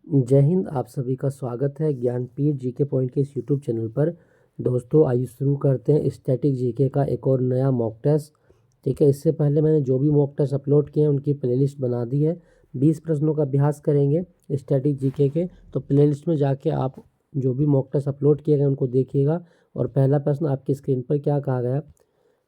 जय हिंद। आप सभी का स्वागत है ज्ञानपीठ जीके पॉइंट के इस यूट्यूब चैनल पर। दोस्तों आइए शुरू करते हैं स्टैटिक जीके का एक और नया मॉक टेस्ट। ठीक है, इससे पहले मैंने जो भी मॉक टेस्ट अपलोड किए हैं उनकी प्लेलिस्ट बना दी है। 20 प्रश्नों का अभ्यास करेंगे स्टैटिक जीके के, तो प्लेलिस्ट में जाके आप जो भी मॉक टेस्ट अपलोड किए गए उनको देखिएगा। और पहला प्रश्न आपकी स्क्रीन पर क्या कहा गया।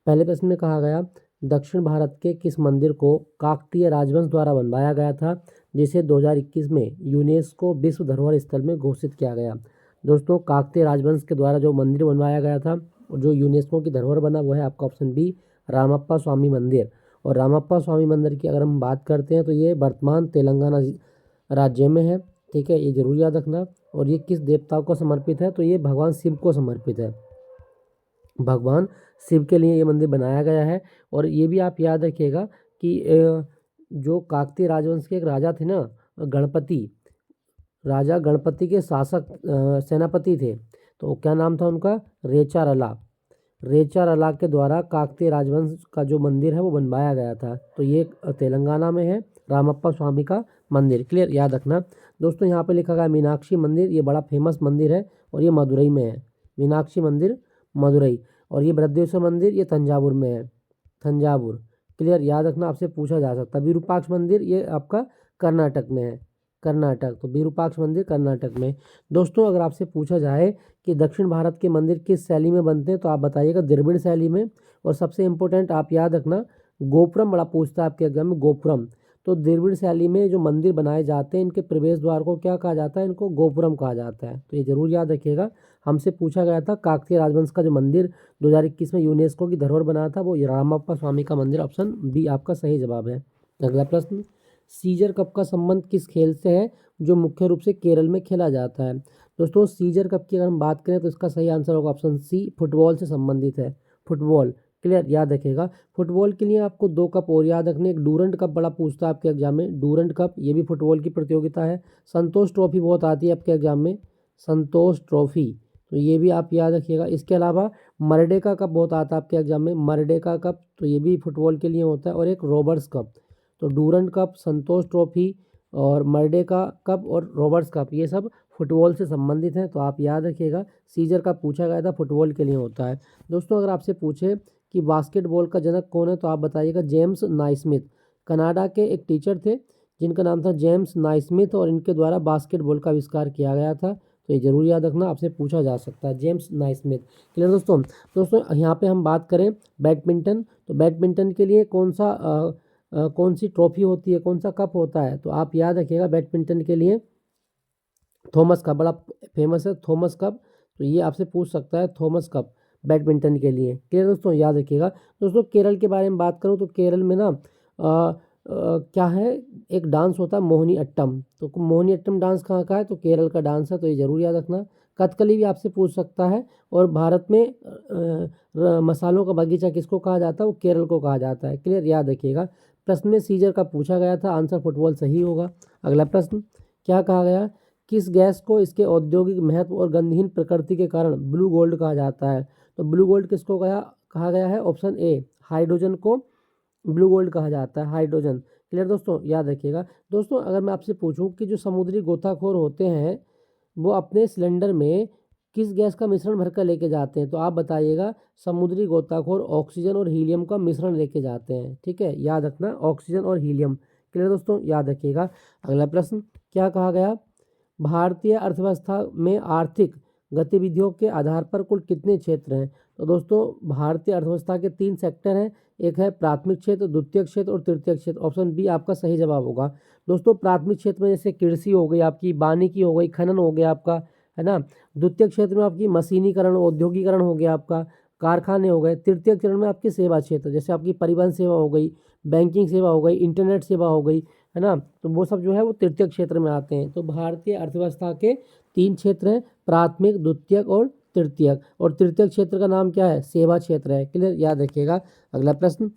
पहले प्रश्न में कहा गया, दक्षिण भारत के किस मंदिर को काकतीय राजवंश द्वारा बनवाया गया था जिसे 2021 में यूनेस्को विश्व धरोहर स्थल में घोषित किया गया। दोस्तों, काकतीय राजवंश के द्वारा जो मंदिर बनवाया गया था और जो यूनेस्को की धरोहर बना वो है आपका ऑप्शन बी, रामप्पा स्वामी मंदिर। और रामप्पा स्वामी मंदिर की अगर हम बात करते हैं तो ये वर्तमान तेलंगाना राज्य में है। ठीक है, ये जरूर याद रखना। और ये किस देवता को समर्पित है, तो ये भगवान शिव को समर्पित है। भगवान शिव के लिए ये मंदिर बनाया गया है। और ये भी आप याद रखिएगा कि जो काकतीय राजवंश के एक राजा थे ना, गणपति, राजा गणपति के शासक सेनापति थे, तो क्या नाम था उनका, रेचारला। रेचारला के द्वारा काकतीय राजवंश का जो मंदिर है वो बनवाया गया था। तो ये तेलंगाना में है, रामप्पा स्वामी का मंदिर। क्लियर, याद रखना। दोस्तों यहाँ पे लिखा गया मीनाक्षी मंदिर, ये बड़ा फेमस मंदिर है और ये मदुरई में है। मीनाक्षी मंदिर मदुरई। और ये बृहदेश्वर मंदिर ये तंजावुर में है, तंजावुर। क्लियर, याद रखना, आपसे पूछा जा सकता है। विरूपाक्ष मंदिर ये आपका कर्नाटक में है, कर्नाटक। तो विरूपाक्ष मंदिर कर्नाटक में। दोस्तों अगर आपसे पूछा जाए कि दक्षिण भारत के मंदिर किस शैली में बनते हैं तो आप बताइएगा द्रविड़ शैली में। और सबसे इम्पोर्टेंट आप याद रखना, गोपुरम बड़ा पूछता है आपके एग्जाम में, गोपुरम। तो द्रविड़ शैली में जो मंदिर बनाए जाते हैं इनके प्रवेश द्वार को क्या कहा जाता है, इनको गोपुरम कहा जाता है। तो ये जरूर याद रखिएगा। हमसे पूछा गया था काकतीय राजवंश का जो मंदिर 2021 में यूनेस्को की धरोहर बना था वो रामप्पा स्वामी का मंदिर, ऑप्शन बी आपका सही जवाब है। अगला प्रश्न, सीजर कप का संबंध किस खेल से है जो मुख्य रूप से केरल में खेला जाता है। दोस्तों सीजर कप की अगर हम बात करें तो इसका सही आंसर होगा ऑप्शन सी, फुटबॉल से संबंधित है, फुटबॉल। क्लियर, याद रखेगा। फुटबॉल के लिए आपको 2 कप और याद रखने, एक डूरंट कप बड़ा पूछता है आपके एग्जाम में, डूरंट कप ये भी फुटबॉल की प्रतियोगिता है। संतोष ट्रॉफी बहुत आती है आपके एग्जाम में, संतोष ट्रॉफी, तो ये भी आप याद रखिएगा। इसके अलावा मर्डेका कप बहुत आता है आपके एग्जाम में, मर्डेका कप, तो ये भी फुटबॉल के लिए होता है। और एक रॉबर्ट्स कप। तो डूरंट कप, संतोष ट्रॉफी और मर्डेका कप और रॉबर्ट्स कप ये सब फुटबॉल से संबंधित हैं। तो आप याद रखिएगा, सीजर का पूछा गया था, फुटबॉल के लिए होता है। दोस्तों अगर आपसे पूछे कि बास्केटबॉल का जनक कौन है तो आप बताइएगा जेम्स नाइस्मिथ। कनाडा के एक टीचर थे जिनका नाम था जेम्स नाइस्मिथ और इनके द्वारा बास्केटबॉल का आविष्कार किया गया था। तो ये जरूर याद रखना, आपसे पूछा जा सकता है, जेम्स नाइस्मिथ। क्लियर दोस्तों। दोस्तों यहाँ पे हम बात करें बैडमिंटन, तो बैडमिंटन के लिए कौन सी ट्रॉफी होती है, कौन सा कप होता है, तो आप याद रखिएगा बैडमिंटन के लिए थॉमस कप बड़ा फेमस है, थॉमस कप। तो ये आपसे पूछ सकता है, थॉमस कप बैडमिंटन के लिए। क्लियर दोस्तों, याद रखिएगा। दोस्तों केरल के बारे में बात करूँ तो केरल में ना क्या है, एक डांस होता है मोहिनी अट्टम। तो मोहिनी अट्टम डांस कहाँ का है, तो केरल का डांस है। तो ये जरूर याद रखना। कथकली भी आपसे पूछ सकता है। और भारत में मसालों का बगीचा किसको कहा जाता है, वो केरल को कहा जाता है। क्लियर, याद रखिएगा। प्रश्न में सीजर का पूछा गया था, आंसर फुटबॉल सही होगा। अगला प्रश्न, क्या कहा गया, किस गैस को इसके औद्योगिक महत्व और गंधहीन प्रकृति के कारण ब्लू गोल्ड कहा जाता है। तो ब्लू गोल्ड किसको कहा गया है, ऑप्शन ए, हाइड्रोजन को ब्लू गोल्ड कहा जाता है, हाइड्रोजन। क्लियर दोस्तों, याद रखिएगा। दोस्तों अगर मैं आपसे पूछूं कि जो समुद्री गोताखोर होते हैं वो अपने सिलेंडर में किस गैस का मिश्रण भरकर लेके जाते हैं, तो आप बताइएगा समुद्री गोताखोर ऑक्सीजन और हीलियम का मिश्रण लेके जाते हैं। ठीक है, याद रखना, ऑक्सीजन और हीलियम। क्लियर दोस्तों, याद रखिएगा। अगला प्रश्न, क्या कहा गया, भारतीय अर्थव्यवस्था में आर्थिक गतिविधियों के आधार पर कुल कितने क्षेत्र हैं। तो दोस्तों भारतीय अर्थव्यवस्था के 3 सेक्टर हैं, एक है प्राथमिक क्षेत्र, द्वितीय क्षेत्र और तृतीय क्षेत्र, ऑप्शन बी आपका सही जवाब होगा। दोस्तों प्राथमिक क्षेत्र में जैसे कृषि हो गई आपकी, वानिकी हो गई, खनन हो गया आपका, है ना। द्वितीय क्षेत्र में आपकी मशीनीकरण, औद्योगिकरण हो गया आपका, कारखाने हो गए। तृतीय चरण में आपकी सेवा क्षेत्र, जैसे आपकी परिवहन सेवा हो गई, बैंकिंग सेवा हो गई, इंटरनेट सेवा हो गई, है ना। तो वो सब जो है वो तृतीय क्षेत्र में आते हैं। तो भारतीय अर्थव्यवस्था के 3 क्षेत्र हैं, प्राथमिक, द्वितीयक और तृतीयक। और तृतीयक क्षेत्र का नाम क्या है, सेवा क्षेत्र है। क्लियर, याद रखिएगा। अगला प्रश्न,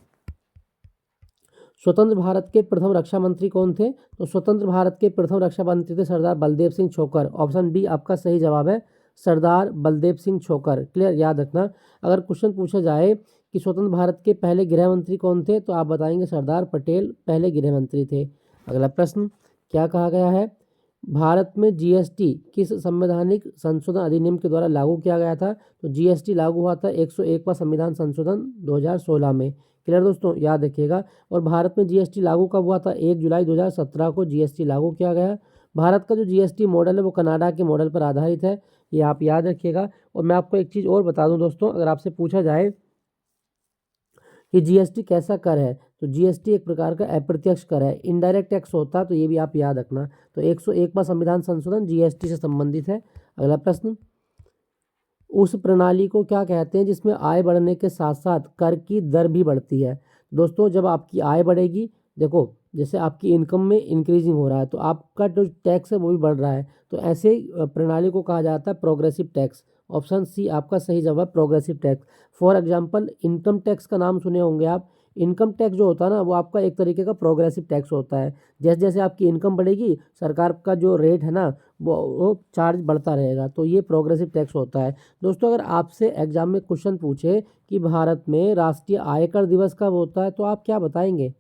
स्वतंत्र भारत के प्रथम रक्षा मंत्री कौन थे। तो स्वतंत्र भारत के प्रथम रक्षा मंत्री थे सरदार बलदेव सिंह छोकर, ऑप्शन बी आपका सही जवाब है, सरदार बलदेव सिंह छोकर। क्लियर, याद रखना। अगर क्वेश्चन पूछा जाए कि स्वतंत्र भारत के पहले गृह मंत्री कौन थे तो आप बताएंगे सरदार पटेल पहले गृह मंत्री थे। अगला प्रश्न, क्या कहा गया है, भारत में जीएसटी किस संवैधानिक संशोधन अधिनियम के द्वारा लागू किया गया था? तो जीएसटी लागू हुआ था 101वां संविधान संशोधन 2016 में। क्लियर दोस्तों, याद रखिएगा। और भारत में जीएसटी लागू कब हुआ था? 1 जुलाई 2017 को जीएसटी लागू किया गया। भारत का जो जीएसटी मॉडल है वो कनाडा के मॉडल पर आधारित है, ये आप याद रखिएगा। और मैं आपको एक चीज़ और बता दूं दोस्तों, अगर आपसे पूछा जाए कि जीएसटी कैसा कर है, तो जीएसटी एक प्रकार का अप्रत्यक्ष कर है, इनडायरेक्ट टैक्स होता है, तो ये भी आप याद रखना। तो 101वां संविधान संशोधन जीएसटी से संबंधित है। अगला प्रश्न, उस प्रणाली को क्या कहते हैं जिसमें आय बढ़ने के साथ साथ कर की दर भी बढ़ती है? दोस्तों, जब आपकी आय बढ़ेगी, देखो जैसे आपकी इनकम में इंक्रीजिंग हो रहा है तो आपका जो टैक्स है वो भी बढ़ रहा है, तो ऐसे प्रणाली को कहा जाता है प्रोग्रेसिव टैक्स। ऑप्शन सी आपका सही जवाब, progressive tax. For example, income tax का नाम सुने होंगे आप। इनकम टैक्स जो होता है ना, वो आपका एक तरीके का प्रोग्रेसिव टैक्स होता है। जैसे जैसे आपकी इनकम बढ़ेगी, सरकार का जो रेट है ना, वो चार्ज बढ़ता रहेगा, तो ये प्रोग्रेसिव टैक्स होता है। दोस्तों, अगर आपसे एग्जाम में क्वेश्चन पूछे कि भारत में राष्ट्रीय आयकर दिवस कब होता है, तो आप क्या बताएंगे?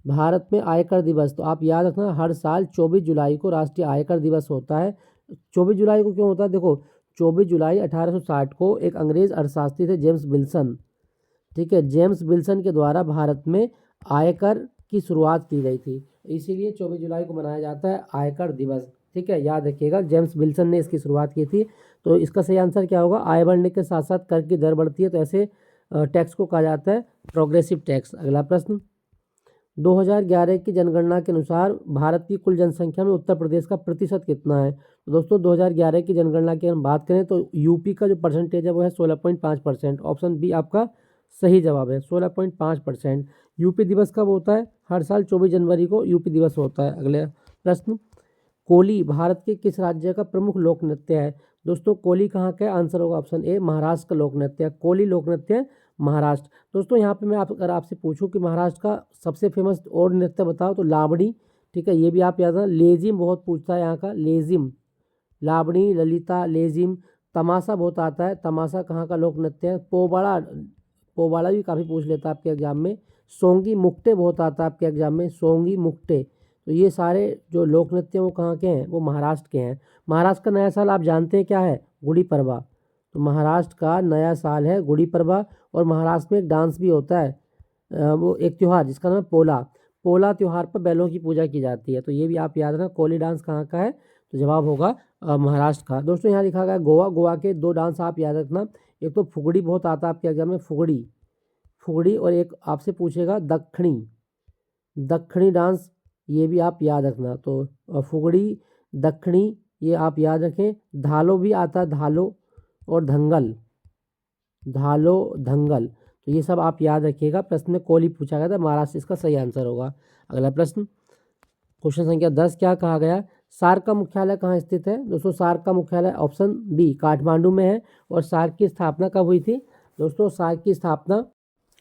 भारत में आयकर दिवस, तो आप याद रखना हर साल 24 जुलाई को राष्ट्रीय आयकर दिवस होता है। 24 जुलाई को क्यों होता है? देखो, 24 जुलाई 1860 को एक अंग्रेज अर्थशास्त्री थे जेम्स विल्सन, ठीक है, जेम्स विल्सन के द्वारा भारत में आयकर की शुरुआत की गई थी, इसीलिए 24 जुलाई को मनाया जाता है आयकर दिवस। ठीक है, याद रखिएगा, जेम्स विल्सन ने इसकी शुरुआत की थी। तो इसका सही आंसर क्या होगा? आय बढ़ने के साथ साथ कर की दर बढ़ती है, तो ऐसे टैक्स को कहा जाता है प्रोग्रेसिव टैक्स। अगला प्रश्न, 2011 की जनगणना के अनुसार भारत की कुल जनसंख्या में उत्तर प्रदेश का प्रतिशत कितना है? तो दोस्तों, 2011 की जनगणना की हम बात करें तो यूपी का जो परसेंटेज है वो है 16.5%। ऑप्शन बी आपका सही जवाब है, 16.5%। यूपी दिवस कब होता है? हर साल 24 जनवरी को यूपी दिवस होता है। अगले प्रश्न, कोली भारत के किस राज्य का प्रमुख लोक नृत्य है? दोस्तों, कोली कहाँ का है? आंसर होगा ऑप्शन ए, महाराष्ट्र का लोक नृत्य है। कोली लोक नृत्य महाराष्ट्र। दोस्तों, यहाँ पे मैं अगर आपसे पूछूं कि महाराष्ट्र का सबसे फेमस और नृत्य बताओ, तो लावणी। ठीक है, ये भी आप याद रखना। लेजिम बहुत पूछता है यहाँ का, लेजिम, लावणी, ललिता, लेजिम। तमाशा बहुत आता है, तमाशा कहाँ का लोक नृत्य है? पोवाड़ा, पोवाड़ा भी काफ़ी पूछ लेता है आपके एग्जाम में। सोंगी मुक्टे बहुत आता है आपके एग्जाम में, सोंगी मुक्टे। तो ये सारे जो लोक नृत्य हैं वो कहाँ के हैं? वो महाराष्ट्र के हैं। महाराष्ट्र का नया साल आप जानते हैं क्या है? गुड़ी पड़वा। तो महाराष्ट्र का नया साल है गुड़ी पड़वा। और महाराष्ट्र में एक डांस भी होता है, वो एक त्यौहार जिसका नाम है पोला। पोला त्यौहार पर बैलों की पूजा की जाती है, तो ये भी आप याद रखना। कोली डांस कहाँ का है? तो जवाब होगा महाराष्ट्र का। दोस्तों, यहाँ लिखा गया गोवा। गोवा के दो डांस आप याद रखना, एक तो फुगड़ी बहुत आता है आपके एग्जाम में, फुगड़ी, फुगड़ी, और एक आपसे पूछेगा दक्षिणी, दक्षिणी डांस, ये भी आप याद रखना। तो फुगड़ी, दक्षिणी, ये आप याद रखें। धालो भी आता है, धालो, और धंगल, धालो, धंगल, तो ये सब आप याद रखिएगा। प्रश्न में कोली पूछा गया था, महाराष्ट्र इसका सही आंसर होगा। अगला प्रश्न, क्वेश्चन संख्या 10 क्या कहा गया? सार्क का मुख्यालय कहाँ स्थित है? दोस्तों, सार्क का मुख्यालय ऑप्शन बी काठमांडू में है। और सार्क की स्थापना कब हुई थी? दोस्तों, सार्क की स्थापना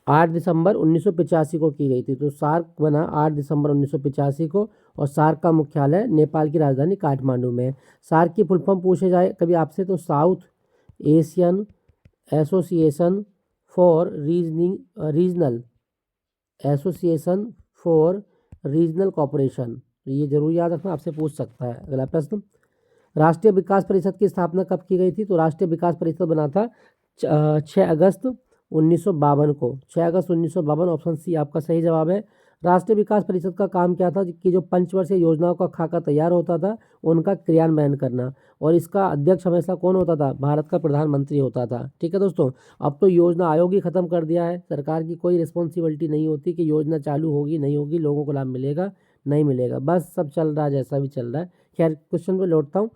8 दिसंबर 1985 को की गई थी। तो सार्क बना 8 दिसंबर 1985 को, और सार्क का मुख्यालय नेपाल की राजधानी काठमांडू में है। सार्क की फुल फॉर्म पूछे जाए कभी आपसे, तो south Asian association for regional association for regional cooperation, तो ये जरूर याद रखना, आपसे पूछ सकता है। अगला प्रश्न, राष्ट्रीय विकास परिषद की स्थापना कब की गई थी? तो राष्ट्रीय विकास परिषद बना था 6 अगस्त 1952 को, 6 अगस्त 1952। ऑप्शन सी आपका सही जवाब है। राष्ट्रीय विकास परिषद का काम क्या था? कि जो पंचवर्षीय योजनाओं का खाका तैयार होता था उनका क्रियान्वयन करना, और इसका अध्यक्ष हमेशा कौन होता था? भारत का प्रधानमंत्री होता था। ठीक है दोस्तों, अब तो योजना आयोग ही खत्म कर दिया है, सरकार की कोई रिस्पॉन्सिबिलिटी नहीं होती कि योजना चालू होगी नहीं होगी, लोगों को लाभ मिलेगा नहीं मिलेगा, बस सब चल रहा है जैसा भी चल रहा है। खैर, क्वेश्चन पे लौटता हूँ।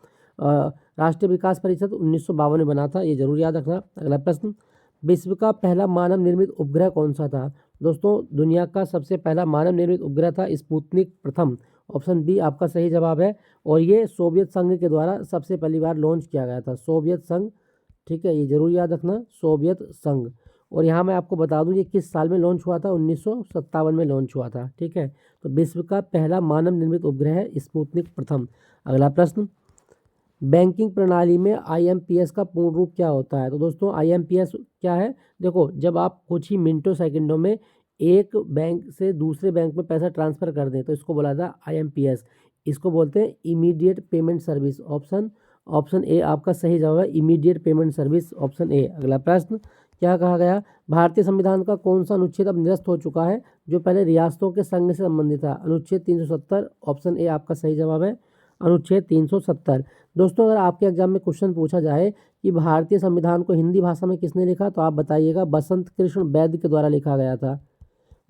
राष्ट्रीय विकास परिषद 1952 में बना था, ये जरूर याद रखना। अगला प्रश्न, विश्व का पहला मानव निर्मित उपग्रह कौन सा था? दोस्तों, दुनिया का सबसे पहला मानव निर्मित उपग्रह था स्पुतनिक प्रथम। ऑप्शन बी आपका सही जवाब है, और ये सोवियत संघ के द्वारा सबसे पहली बार लॉन्च किया गया था, सोवियत संघ। ठीक है, ये जरूर याद रखना, सोवियत संघ। और यहाँ मैं आपको बता दूं ये किस साल में लॉन्च हुआ था? 1957 में लॉन्च हुआ था। ठीक है, तो विश्व का पहला मानव निर्मित उपग्रह है स्पुतनिक प्रथम। अगला प्रश्न, बैंकिंग प्रणाली में आईएमपीएस का पूर्ण रूप क्या होता है? तो दोस्तों, आईएमपीएस क्या है? देखो, जब आप कुछ ही मिनटों सेकंडों में एक बैंक से दूसरे बैंक में पैसा ट्रांसफ़र कर दें तो इसको बोला था आईएमपीएस। इसको बोलते हैं immediate payment service. Option A आपका सही जवाब है, immediate payment service, option A. अगला प्रश्न क्या कहा गया, भारतीय संविधान का कौन सा अनुच्छेद अब निरस्त हो चुका है जो पहले रियासतों के संघ से संबंधित था? अनुच्छेद 370, ऑप्शन ए आपका सही जवाब है, अनुच्छेद 370। दोस्तों अगर आपके एग्जाम में क्वेश्चन पूछा जाए कि भारतीय संविधान को हिंदी भाषा में किसने लिखा, तो आप बताइएगा बसंत कृष्ण वैद्य के द्वारा लिखा गया था,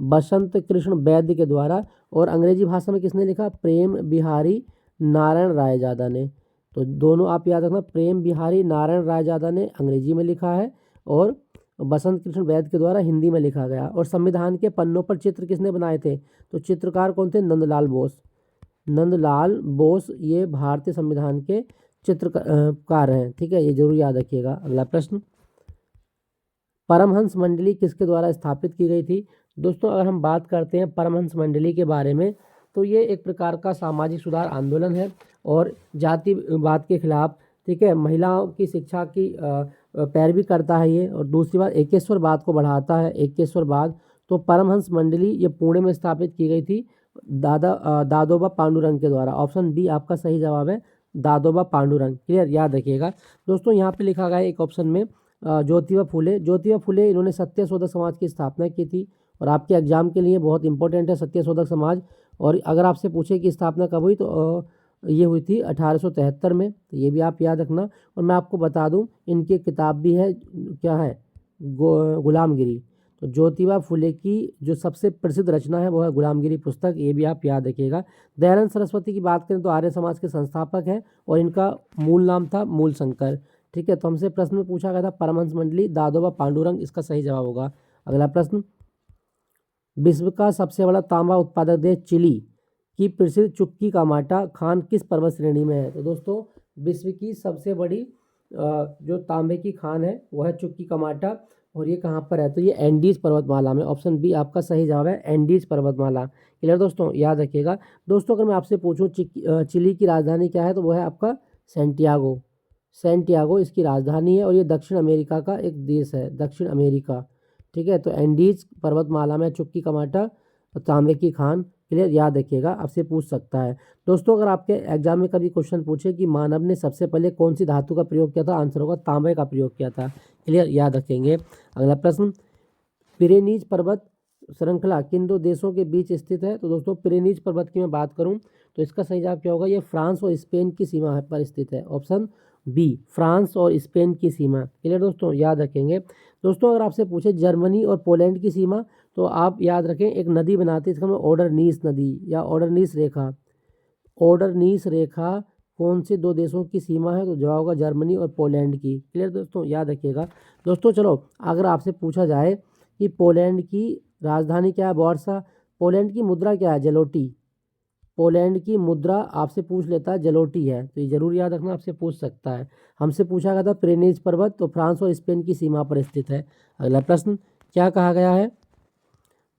बसंत कृष्ण वैद्य के द्वारा। और अंग्रेजी भाषा में किसने लिखा, प्रेम बिहारी नारायण रायजादा ने। तो दोनों आप याद रखना, प्रेम बिहारी नारायण रायजादा ने अंग्रेजी में लिखा है और बसंत कृष्ण वैद्य के द्वारा हिंदी में लिखा गया। और संविधान के पन्नों पर चित्र किसने बनाए थे, तो चित्रकार कौन थे, नंदलाल बोस। नंदलाल बोस ये भारतीय संविधान के चित्रकार हैं, ठीक है, ये जरूर याद रखिएगा। अगला प्रश्न, परमहंस मंडली किसके द्वारा स्थापित की गई थी? दोस्तों अगर हम बात करते हैं परमहंस मंडली के बारे में, तो ये एक प्रकार का सामाजिक सुधार आंदोलन है और जातिवाद के खिलाफ, ठीक है, महिलाओं की शिक्षा की पैरवी करता है ये। और दूसरी बात एकेश्वरवाद को बढ़ाता है, एकेश्वरवाद। तो परमहंस मंडली ये पुणे में स्थापित की गई थी दादोबा पांडुरंग के द्वारा। ऑप्शन बी आपका सही जवाब है, दादोबा पांडुरंग। क्लियर, याद रखिएगा। दोस्तों यहाँ पे लिखा गया है एक ऑप्शन में ज्योतिबा फुले इन्होंने सत्यशोधक समाज की स्थापना की थी और आपके एग्जाम के लिए बहुत इंपॉर्टेंट है सत्यशोधक समाज। और अगर आपसे पूछे कि स्थापना कब हुई, तो ये हुई थी 1873 में, तो ये भी आप याद रखना। और मैं आपको बता दूं इनकी किताब भी है, क्या है, गुलामगिरी। तो ज्योतिबा फुले की जो सबसे प्रसिद्ध रचना है वो है गुलामगिरी पुस्तक, ये भी आप याद रखिएगा। दयानंद सरस्वती की बात करें तो आर्य समाज के संस्थापक हैं और इनका मूल नाम था मूलशंकर, ठीक है। तो हमसे प्रश्न में पूछा गया था परमहंस मंडली दादोबा पांडुरंग, इसका सही जवाब होगा। अगला प्रश्न, विश्व का सबसे बड़ा तांबा उत्पादक देश चिली की प्रसिद्ध चुक्की कामाटा खान किस पर्वत श्रेणी में है? तो दोस्तों विश्व की सबसे बड़ी जो तांबे की खान है वह है चुक्की कामाटा और ये कहाँ पर है, तो ये एंडीज पर्वतमाला में। ऑप्शन बी आपका सही जवाब है, एंडीज पर्वतमाला। क्लियर दोस्तों, याद रखिएगा। दोस्तों अगर मैं आपसे पूछूं चिली की राजधानी क्या है, तो वो है आपका सेंटियागो। सेंटियागो इसकी राजधानी है और ये दक्षिण अमेरिका का एक देश है, दक्षिण अमेरिका, ठीक है। तो एंडीज पर्वतमाला में चुक्की कामाटा तांबे की खान। क्लियर, याद रखिएगा, आपसे पूछ सकता है। दोस्तों अगर आपके एग्जाम में कभी क्वेश्चन पूछे कि मानव ने सबसे पहले कौन सी धातु का प्रयोग किया था, आंसर होगा तांबे का प्रयोग किया था। क्लियर, याद रखेंगे। अगला प्रश्न, पिरेनीज पर्वत श्रृंखला किन दो देशों के बीच स्थित है? तो दोस्तों पिरेनीज पर्वत की मैं बात करूं तो इसका सही जवाब क्या होगा, ये फ्रांस और स्पेन की सीमा पर स्थित है। ऑप्शन बी, फ्रांस और स्पेन की सीमा। क्लियर दोस्तों, याद रखेंगे। दोस्तों अगर आपसे पूछे जर्मनी और पोलैंड की सीमा, तो आप याद रखें एक नदी बनाती है, इसका नाम ओडरनीस नदी या ओडरनीस रेखा। ओडरनीस रेखा कौन से दो देशों की सीमा है, तो जवाब होगा जर्मनी और पोलैंड की। क्लियर दोस्तों, याद रखिएगा। दोस्तों चलो अगर आपसे पूछा जाए कि पोलैंड की राजधानी क्या है, वार्सा। पोलैंड की मुद्रा क्या है, जलोटी। पोलैंड की मुद्रा आपसे पूछ लेता है जलोटी है, तो ये जरूर याद रखना, आपसे पूछ सकता है। हमसे पूछा गया था पिरेनीज पर्वत, तो फ्रांस और स्पेन की सीमा पर स्थित है। अगला प्रश्न क्या कहा गया है,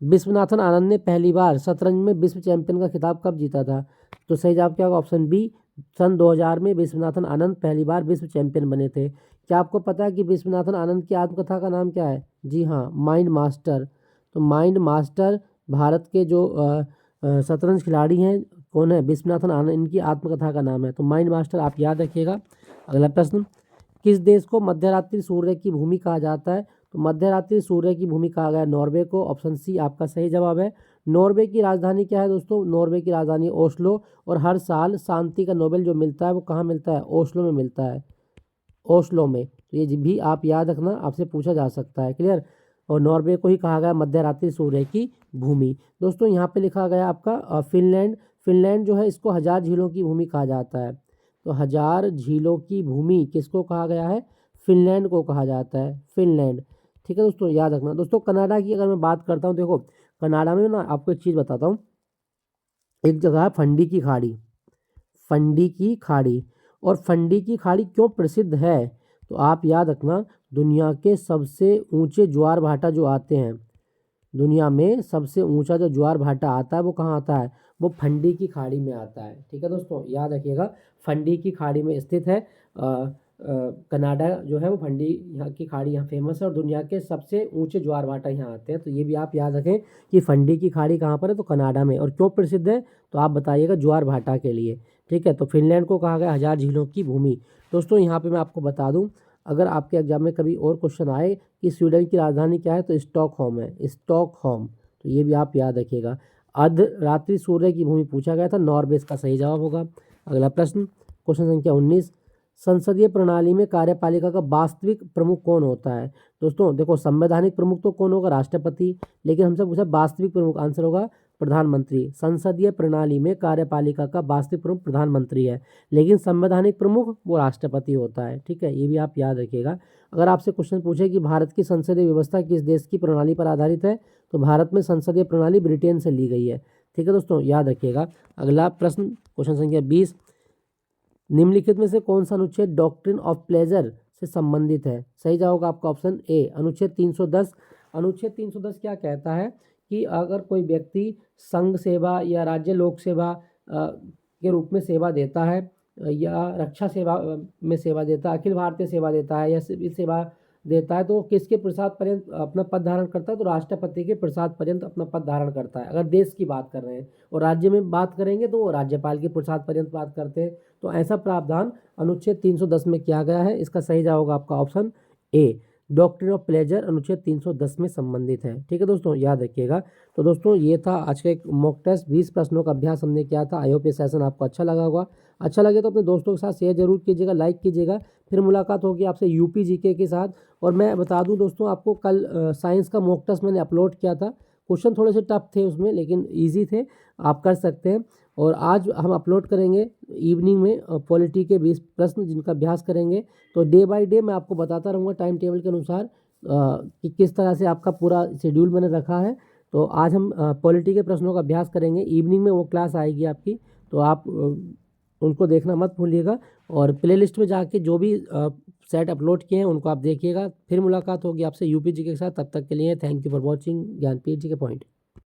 विश्वनाथन आनंद ने पहली बार शतरंज में विश्व चैंपियन का खिताब कब जीता था? तो सही जवाब क्या होगा, ऑप्शन बी, सन 2000 में विश्वनाथन आनंद पहली बार विश्व चैंपियन बने थे। क्या आपको पता है कि विश्वनाथन आनंद की आत्मकथा का नाम क्या है? जी हाँ, माइंड मास्टर। तो माइंड मास्टर भारत के जो शतरंज खिलाड़ी हैं कौन है, विश्वनाथन आनंद, इनकी आत्मकथा का नाम है। तो माइंड मास्टर आप याद रखिएगा। अगला प्रश्न, किस देश को मध्यरात्रि सूर्य की भूमि कहा जाता है? तो मध्यरात्रि सूर्य की भूमि कहा गया नॉर्वे को। ऑप्शन सी आपका सही जवाब है। नॉर्वे की राजधानी क्या है दोस्तों? नॉर्वे की राजधानी ओस्लो। और हर साल शांति का नोबेल जो मिलता है वो कहाँ मिलता है? ओस्लो में मिलता है, ओस्लो में। तो ये भी आप याद रखना, आपसे पूछा जा सकता है। क्लियर, और नॉर्वे को ही कहा गया मध्यरात्रि सूर्य की भूमि। दोस्तों यहाँ पे लिखा गया आपका फिनलैंड। फिनलैंड जो है इसको 1000 झीलों की भूमि कहा जाता है। तो 1000 झीलों की भूमि किसको कहा गया है? फिनलैंड को कहा जाता है, फिनलैंड। ठीक है दोस्तों, याद रखना। दोस्तों कनाडा की अगर मैं बात करता हूँ, देखो कनाडा में ना आपको एक चीज़ बताता हूँ, एक जगह है फंडी की खाड़ी। फंडी की खाड़ी, और फंडी की खाड़ी क्यों प्रसिद्ध है, तो आप याद रखना दुनिया के सबसे ऊंचे ज्वार भाटा जो आते हैं, दुनिया में सबसे ऊंचा जो ज्वार भाटा आता है वो कहाँ आता है? वो फंडी की खाड़ी में आता है। ठीक है दोस्तों, याद रखिएगा, फंडी की खाड़ी में स्थित है कनाडा जो है वो फंडी यहाँ की खाड़ी यहाँ फेमस है और दुनिया के सबसे ऊंचे ज्वार भाटा यहाँ आते हैं। तो ये भी आप याद रखें कि फंडी की खाड़ी कहाँ पर है, तो कनाडा में। और क्यों प्रसिद्ध है, तो आप बताइएगा ज्वार भाटा के लिए। ठीक है, तो फिनलैंड को कहा गया 1000 झीलों की भूमि। दोस्तों यहाँ पे मैं आपको बता दूं, अगर आपके एग्जाम में कभी और क्वेश्चन आए कि स्वीडन की राजधानी क्या है, तो स्टॉकहोम है, स्टॉकहोम। तो ये भी आप याद रखिएगा। अर्धरात्रि सूर्य की भूमि पूछा गया था, नॉर्वे इसका सही जवाब होगा। अगला प्रश्न, क्वेश्चन संख्या 19, संसदीय प्रणाली में कार्यपालिका का वास्तविक प्रमुख कौन होता है। दोस्तों देखो, संवैधानिक प्रमुख तो कौन होगा, राष्ट्रपति, लेकिन हमसे पूछा वास्तविक प्रमुख, आंसर होगा प्रधानमंत्री। संसदीय प्रणाली में कार्यपालिका का वास्तविक प्रमुख प्रधानमंत्री है, लेकिन संवैधानिक प्रमुख वो राष्ट्रपति होता है। ठीक है, ये भी आप याद रखिएगा। अगर आपसे क्वेश्चन पूछे कि भारत की संसदीय व्यवस्था किस देश की प्रणाली पर आधारित है, तो भारत में संसदीय प्रणाली ब्रिटेन से ली गई है। ठीक है दोस्तों, याद रखिएगा। अगला प्रश्न, क्वेश्चन संख्या 20, निम्नलिखित में से कौन सा अनुच्छेद डॉक्ट्रिन ऑफ प्लेजर से संबंधित है। सही जवाब होगा आपका ऑप्शन ए, अनुच्छेद 310। अनुच्छेद 310 क्या कहता है कि अगर कोई व्यक्ति संघ सेवा या राज्य लोक सेवा के रूप में सेवा देता है, या रक्षा सेवा में सेवा देता है, अखिल भारतीय सेवा देता है, या सिविल सेवा देता है, तो किसके प्रसाद पर्यंत अपना पद धारण करता है, तो राष्ट्रपति के प्रसाद पर्यंत अपना पद धारण करता है, अगर देश की बात कर रहे हैं। और राज्य में बात करेंगे तो राज्यपाल के प्रसाद पर्यंत बात करते हैं। तो ऐसा प्रावधान अनुच्छेद 310 में किया गया है। इसका सही जवाब होगा आपका option A, doctrine of pleasure अनुच्छेद 310 में संबंधित है। ठीक है दोस्तों, याद रखिएगा। तो दोस्तों ये था आज का एक मॉक टेस्ट, 20 प्रश्नों का अभ्यास हमने किया था। आई होप ये सेशन आपको अच्छा लगा होगा। अच्छा लगे तो अपने दोस्तों के साथ शेयर जरूर कीजिएगा, लाइक कीजिएगा। फिर मुलाकात होगी आपसे यूपी जीके के साथ। और मैं बता दूं दोस्तों आपको, कल साइंस का मॉक टेस्ट मैंने अपलोड किया था। क्वेश्चन थोड़े से टफ थे उसमें, लेकिन ईजी थे, आप कर सकते हैं। और आज हम अपलोड करेंगे इवनिंग में पॉलिटी के 20 प्रश्न, जिनका अभ्यास करेंगे। तो डे बाय डे मैं आपको बताता रहूँगा टाइम टेबल के अनुसार कि किस तरह से आपका पूरा शेड्यूल मैंने रखा है। तो आज हम पॉलिटी के प्रश्नों का अभ्यास करेंगे, इवनिंग में वो क्लास आएगी आपकी, तो आप उनको देखना मत भूलिएगा। और प्लेलिस्ट में जाके जो भी सेट अपलोड किए हैं उनको आप देखिएगा। फिर मुलाकात होगी आपसे यूपी जी के साथ। तब तक के लिए thank you for watching Gyanpeeth ji के पॉइंट।